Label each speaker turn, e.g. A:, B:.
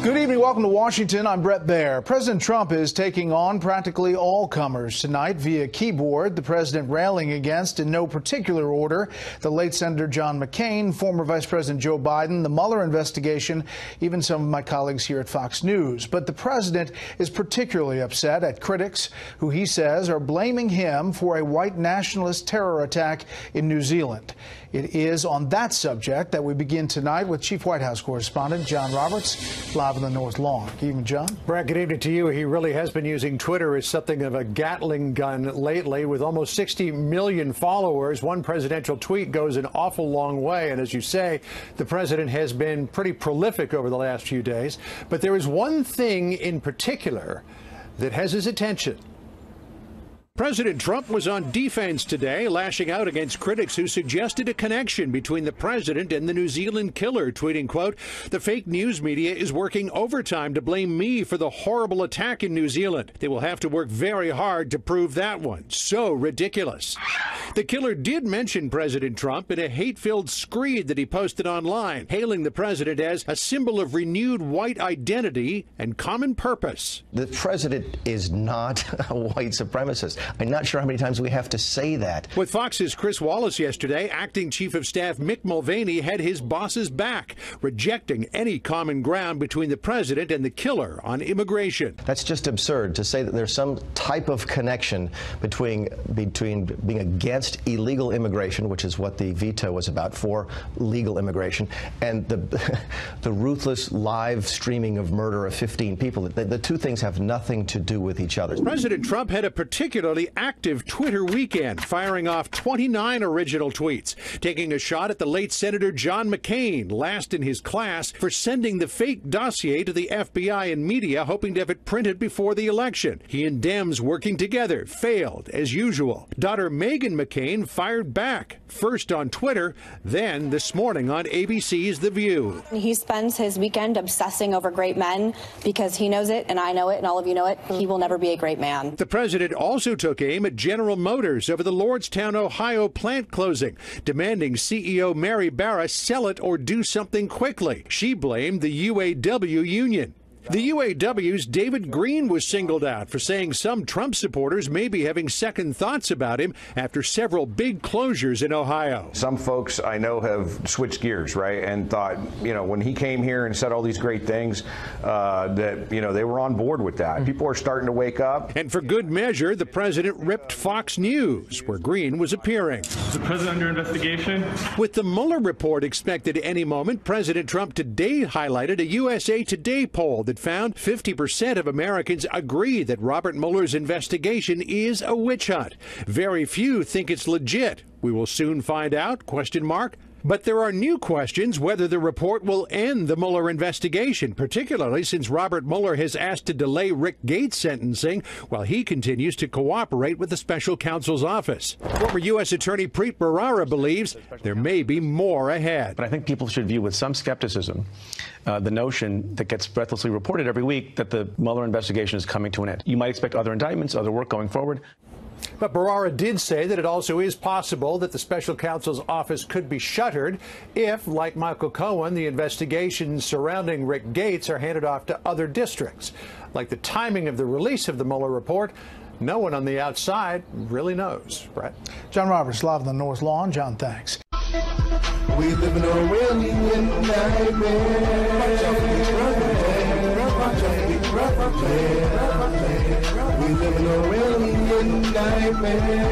A: Good evening. Welcome to Washington. I'm Brett Baer. President Trump is taking on practically all comers tonight via keyboard. The president railing against, in no particular order, the late Senator John McCain, former Vice President Joe Biden, the Mueller investigation, even some of my colleagues here at Fox News. But the president is particularly upset at critics who he says are blaming him for a white nationalist terror attack in New Zealand. It is on that subject that we begin tonight with Chief White House Correspondent John Roberts, live on the North Lawn. Good evening, John.
B: Brad, good evening to you. He really has been using Twitter as something of a Gatling gun lately. With almost 60 million followers, one presidential tweet goes an awful long way. And as you say, the president has been pretty prolific over the last few days. But there is one thing in particular that has his attention. President Trump was on defense today, lashing out against critics who suggested a connection between the president and the New Zealand killer, tweeting, quote, "The fake news media is working overtime to blame me for the horrible attack in New Zealand. They will have to work very hard to prove that one. So ridiculous." The killer did mention President Trump in a hate-filled screed that he posted online, hailing the president as a symbol of renewed white identity and common purpose.
C: The president is not a white supremacist. I'm not sure how many times we have to say that.
B: With Fox's Chris Wallace yesterday, Acting Chief of Staff Mick Mulvaney had his boss's back, rejecting any common ground between the president and the killer on immigration.
C: That's just absurd to say that there's some type of connection between being against illegal immigration, which is what the veto was about, for legal immigration, and the ruthless live streaming of murder of 15 people. The two things have nothing to do with each other.
B: President Trump had a particularly active Twitter weekend, firing off 29 original tweets, taking a shot at the late Senator John McCain, last in his class, for sending the fake dossier to the FBI and media, hoping to have it printed before the election. He and Dems working together failed, as usual. Daughter Meghan McCain fired back, first on Twitter, then this morning on ABC's The View.
D: He spends his weekend obsessing over great men because he knows it, and I know it, and all of you know it. He will never be a great man.
B: The president also took aim at General Motors over the Lordstown, Ohio plant closing, demanding CEO Mary Barra sell it or do something quickly. She blamed the UAW union. The UAW's David Green was singled out for saying some Trump supporters may be having second thoughts about him after several big closures in Ohio.
E: Some folks I know have switched gears, right, and thought, when he came here and said all these great things, that, they were on board with that. People are starting to wake up.
B: And for good measure, the president ripped Fox News, where Green was appearing.
F: Is the president under investigation?
B: With the Mueller report expected any moment, President Trump today highlighted a USA Today poll that found 50% of Americans agree that Robert Mueller's investigation is a witch hunt. Very few think it's legit. We will soon find out, ? But there are new questions whether the report will end the Mueller investigation, particularly since Robert Mueller has asked to delay Rick Gates' sentencing while he continues to cooperate with the special counsel's office. Former U.S. Attorney Preet Bharara believes there may be more ahead.
G: But I think people should view with some skepticism the notion that gets breathlessly reported every week that the Mueller investigation is coming to an end. You might expect other indictments, other work going forward.
B: But Bharara did say that it also is possible that the special counsel's office could be shuttered if, like Michael Cohen, the investigations surrounding Rick Gates are handed off to other districts. Like the timing of the release of the Mueller report, no one on the outside really knows. Brett?
A: John Roberts, live on the North Lawn. John, thanks.
H: We live in a really We live in a really nightmare.